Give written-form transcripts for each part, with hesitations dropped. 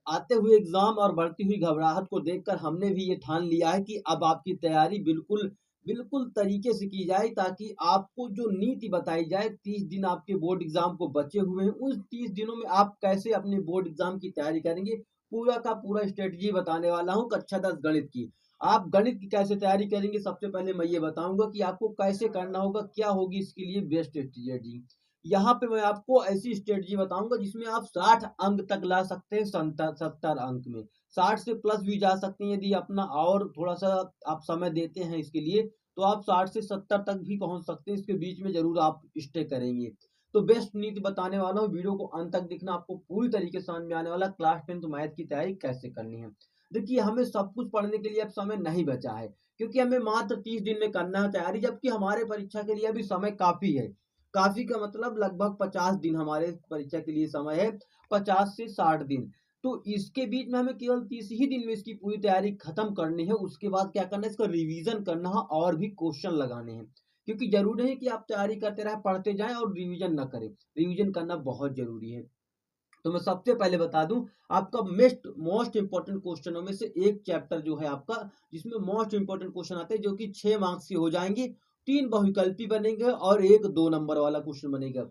आते हुए एग्जाम और बढ़ती हुई घबराहट को देखकर हमने भी ये ठान लिया है कि अब आपकी तैयारी बिल्कुल बिल्कुल तरीके से की जाए, ताकि आपको जो नीति बताई जाए, 30 दिन आपके बोर्ड एग्जाम को बचे हुए हैं, उस 30 दिनों में आप कैसे अपने बोर्ड एग्जाम की तैयारी करेंगे, पूरा का पूरा स्ट्रेटजी बताने वाला हूँ कक्षा 10 गणित की। आप गणित की कैसे तैयारी करेंगे, सबसे पहले मैं ये बताऊंगा कि आपको कैसे करना होगा, क्या होगी इसके लिए बेस्ट स्ट्रेटजी। यहाँ पे मैं आपको ऐसी स्ट्रेटजी बताऊंगा जिसमें आप 60 अंक तक ला सकते हैं, 70 अंक में 60 से प्लस भी जा सकते हैं। यदि अपना और थोड़ा सा आप समय देते हैं इसके लिए, तो आप 60 से 70 तक भी पहुंच सकते हैं। इसके बीच में जरूर आप स्टे करेंगे। तो बेस्ट नीति बताने वाला हूँ, वीडियो को अंत तक देखना, आपको पूरी तरीके से समझ में आने वाला क्लास 10 मैथ की तैयारी कैसे करनी है। देखिए, हमें सब कुछ पढ़ने के लिए अब समय नहीं बचा है, क्योंकि हमें मात्र 30 दिन में करना है तैयारी, जबकि हमारे परीक्षा के लिए अभी समय काफी है। काफी का मतलब लगभग 50 दिन हमारे परीक्षा के लिए समय है, 50 से 60 दिन। तो इसके बीच में हमें केवल 30 ही दिन में इसकी पूरी तैयारी खत्म करनी है। उसके बाद क्या करना है, इसका रिवीजन करना है और भी क्वेश्चन लगाने हैं, क्योंकि जरूरी नहीं कि आप तैयारी करते रहे पढ़ते जाएं और रिवीजन ना करें। रिवीजन करना बहुत जरूरी है। तो मैं सबसे पहले बता दूं, आपका मोस्ट इंपॉर्टेंट क्वेश्चनों में से एक चैप्टर जो है आपका, जिसमें मोस्ट इंपॉर्टेंट क्वेश्चन आते हैं जो कि 6 मार्क्स के हो जाएंगे, 3 बहुविकल्पी बनेंगे और एक 2 नंबर वाला क्वेश्चन बनेगा।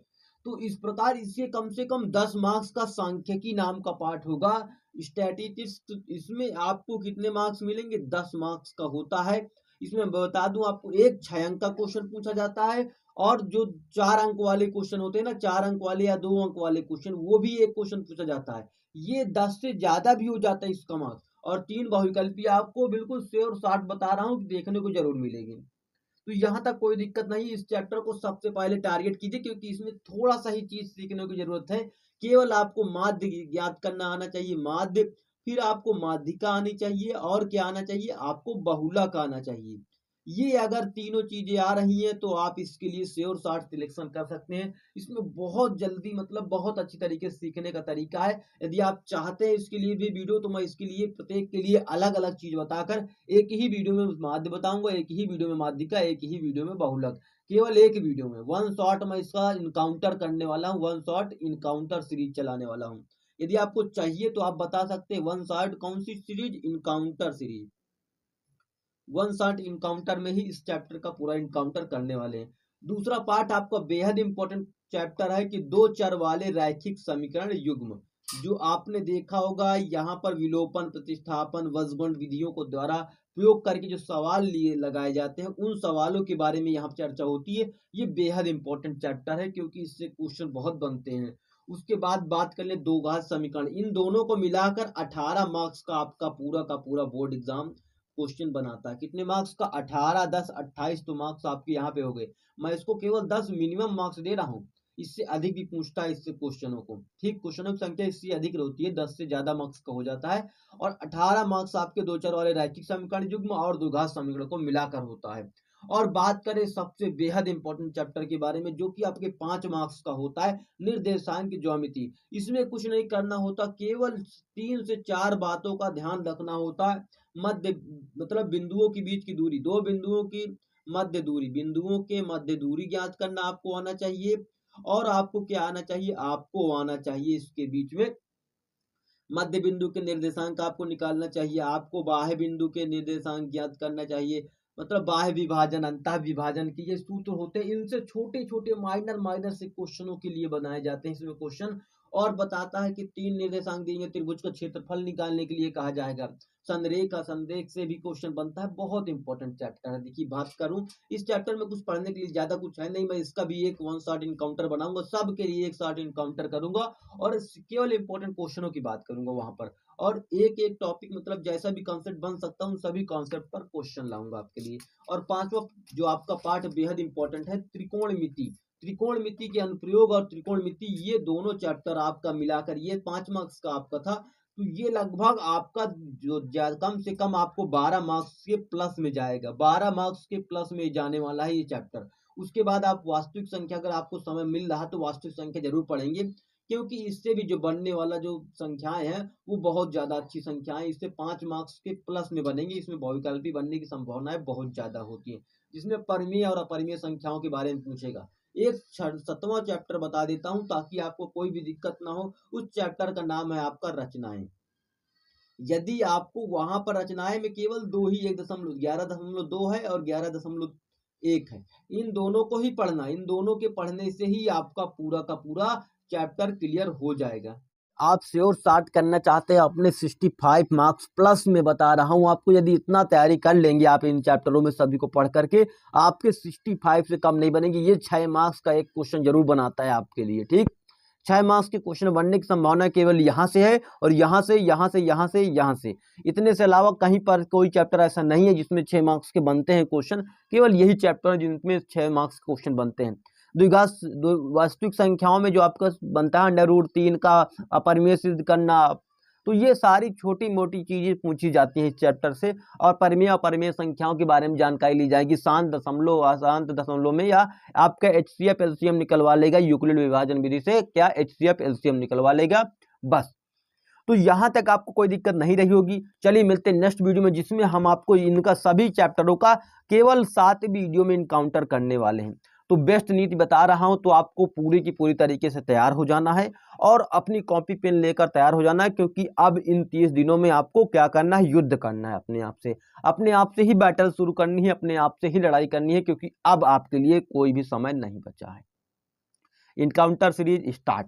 तो इस प्रकार इससे कम से कम 10 मार्क्स का सांख्यिकी नाम का पार्ट होगा, स्टैटिस्टिक्स। इसमें आपको कितने मार्क्स मिलेंगे, 10 मार्क्स का होता है। इसमें मैं बता दूं आपको, एक 6 अंक का क्वेश्चन पूछा जाता है, और जो 4 अंक वाले क्वेश्चन होते हैं ना, 4 अंक वाले या 2 अंक वाले क्वेश्चन, वो भी एक क्वेश्चन पूछा जाता है। ये 10 से ज्यादा भी हो जाता है इसका मार्क्स। और 3 बहुविकल्पी आपको बिल्कुल श्योर 60 बता रहा हूँ, देखने को जरूर मिलेगी। तो यहाँ तक कोई दिक्कत नहीं। इस चैप्टर को सबसे पहले टारगेट कीजिए, क्योंकि इसमें थोड़ा सा ही चीज सीखने की जरूरत है। केवल आपको माध्य ज्ञात करना आना चाहिए, माध्य, फिर आपको माध्यिका आनी चाहिए, और क्या आना चाहिए, आपको बहुलक आना चाहिए। ये अगर तीनों चीजें आ रही हैं तो आप इसके लिए श्योर 60 सिलेक्शन कर सकते हैं। इसमें बहुत जल्दी, मतलब बहुत अच्छी तरीके से सीखने का तरीका है। यदि आप चाहते हैं इसके लिए भी वीडियो, तो मैं इसके लिए प्रत्येक के लिए अलग अलग चीज बताकर एक ही वीडियो में माध्य बताऊंगा, एक ही वीडियो में माध्यिका, एक ही वीडियो में बहुलक, केवल एक वीडियो में वन शॉट मैं इसका इनकाउंटर करने वाला हूँ, वन शॉट इनकाउंटर सीरीज चलाने वाला हूँ। यदि आपको चाहिए तो आप बता सकते हैं वन शॉट कौन सी series, encounter series. One shot encounter में ही इस चैप्टर का पूरा इनकाउंटर करने वाले हैं। दूसरा पार्ट आपका बेहद इंपॉर्टेंट चैप्टर है कि दो चर वाले रैखिक समीकरण युग्म। जो आपने देखा होगा, यहाँ पर विलोपन, प्रतिस्थापन, वज्रगुण विधियों को द्वारा प्रयोग करके जो सवाल लिए लगाए जाते हैं, उन सवालों के बारे में यहाँ चर्चा होती है। ये बेहद इंपॉर्टेंट चैप्टर है, क्योंकि इससे क्वेश्चन बहुत बनते हैं। उसके बाद बात कर ले दो घात समीकरण, इन दोनों को मिलाकर 18 मार्क्स का आपका पूरा का पूरा बोर्ड एग्जाम क्वेश्चन बनाता है। कितने मार्क्स का, 18, 10, 28, तो मार्क्स आपके यहाँ पे हो गए। मैं इसको केवल 10 मिनिमम मार्क्स दे रहा हूँ, इससे अधिक भी पूछता है इससे क्वेश्चनों को। ठीक, क्वेश्चनों की संख्या इससे अधिक होती है, 10 से ज्यादा मार्क्स का हो जाता है। और 18 मार्क्स आपके दो चर वाले रैखिक समीकरण युग्म और द्विघात समीकरण को मिलाकर होता है। और बात करें सबसे बेहद इंपॉर्टेंट चैप्टर के बारे में, जो कि आपके 5 मार्क्स का होता है, निर्देशांक ज्यामिति। इसमें कुछ नहीं करना होता, केवल 3 से 4 बातों का ध्यान रखना होता है। मध्य, मतलब बिंदुओं के बीच की दूरी, दो बिंदुओं की मध्य दूरी, बिंदुओं के मध्य दूरी ज्ञात करना आपको आना चाहिए। और आपको क्या आना चाहिए, आपको आना चाहिए इसके बीच में मध्य बिंदु के निर्देशांक आपको निकालना चाहिए, आपको बाह्य बिंदु के निर्देशांक ज्ञात करना चाहिए। मतलब बाह्य विभाजन, अंतः विभाजन के ये सूत्र होते हैं, इनसे छोटे छोटे माइनर माइनर से क्वेश्चनों के लिए बनाए जाते हैं इसमें क्वेश्चन। और बताता है कि 3 निर्देशांक देंगे, त्रिभुज का क्षेत्रफल निकालने के लिए कहा जाएगा। संरेखा, संरेख से भी क्वेश्चन बनता है। बहुत इंपॉर्टेंट चैप्टर है। देखिए, बात करूं, इस चैप्टर में कुछ पढ़ने के लिए ज्यादा कुछ है नहीं, मैं इसका भी एक वन शॉट इनकाउंटर बनाऊंगा, सबके लिए एक शॉट इनकाउंटर करूंगा, और केवल इंपॉर्टेंट क्वेश्चनों की बात करूंगा वहां पर। और एक एक टॉपिक, मतलब जैसा भी कॉन्सेप्ट बन सकता हूँ, सभी कॉन्सेप्ट पर क्वेश्चन लाऊंगा आपके लिए। और पांचवा जो आपका पार्ट बेहद इंपॉर्टेंट है, त्रिकोणमिति। त्रिकोणमिति के अनुप्रयोग और त्रिकोणमिति, ये दोनों चैप्टर आपका मिलाकर ये 5 मार्क्स का आपका था। तो ये लगभग आपका जो कम से कम आपको 12 मार्क्स के प्लस में जाएगा, 12 मार्क्स के प्लस में जाने वाला है ये चैप्टर। उसके बाद आप वास्तविक संख्या, अगर आपको समय मिल रहा तो वास्तविक संख्या जरूर पढ़ेंगे, क्योंकि इससे भी जो बनने वाला जो संख्याएं हैं वो बहुत ज्यादा अच्छी संख्याएं, इससे 5 मार्क्स के प्लस में बनेंगे। इसमें बहुविकल्पी बनने की संभावनाएं बहुत ज्यादा होती है, जिसमें परिमेय और अपरिमेय संख्याओं के बारे में पूछेगा। एक 7वां चैप्टर बता देता हूं ताकि आपको कोई भी दिक्कत ना हो। उस चैप्टर का नाम है आपका रचनाएं। यदि आपको वहां पर रचनाएं में केवल दो ही 11.2 है और 11.1 है, इन दोनों को ही पढ़ना, इन दोनों के पढ़ने से ही आपका पूरा का पूरा चैप्टर क्लियर हो जाएगा। आप श्योर शॉट करना चाहते हैं अपने 65 मार्क्स प्लस में, बता रहा हूं आपको, यदि इतना तैयारी कर लेंगे आप इन चैप्टरों में सभी को पढ़ करके, आपके 65 से कम नहीं बनेंगे। ये 6 मार्क्स का एक क्वेश्चन जरूर बनाता है आपके लिए, ठीक। 6 मार्क्स के क्वेश्चन बनने की संभावना केवल यहाँ से है, और यहाँ से, यहाँ से, यहाँ से, यहाँ से, इतने से अलावा कहीं पर कोई चैप्टर ऐसा नहीं है जिसमें 6 मार्क्स के बनते हैं क्वेश्चन। केवल यही चैप्टर है जिनमें 6 मार्क्स क्वेश्चन बनते हैं। वास्तविक संख्याओं में जो आपका बनता है √3 का अपरिमेय सिद्ध करना, तो ये सारी छोटी मोटी चीजें पूछी जाती हैं इस चैप्टर से। और परिमेय अपरिमेय संख्याओं के बारे में जानकारी ली जाएगी, शांत दशमलव, अशांत दशमलव में, या आपका HCF LCM निकलवा लेगा यूक्लिड विभाजन विधि से, क्या HCF LCM निकलवा लेगा, बस। तो यहां तक आपको कोई दिक्कत नहीं रही होगी। चलिए मिलते हैं नेक्स्ट वीडियो में, जिसमें हम आपको इनका सभी चैप्टरों का केवल 7 वीडियो में इनकाउंटर करने वाले हैं। तो बेस्ट नीति बता रहा हूं, तो आपको पूरी की पूरी तरीके से तैयार हो जाना है और अपनी कॉपी पेन लेकर तैयार हो जाना है, क्योंकि अब इन 30 दिनों में आपको क्या करना है, युद्ध करना है अपने आप से ही बैटल शुरू करनी है, अपने आप से ही लड़ाई करनी है, क्योंकि अब आपके लिए कोई भी समय नहीं बचा है। Encounter series start.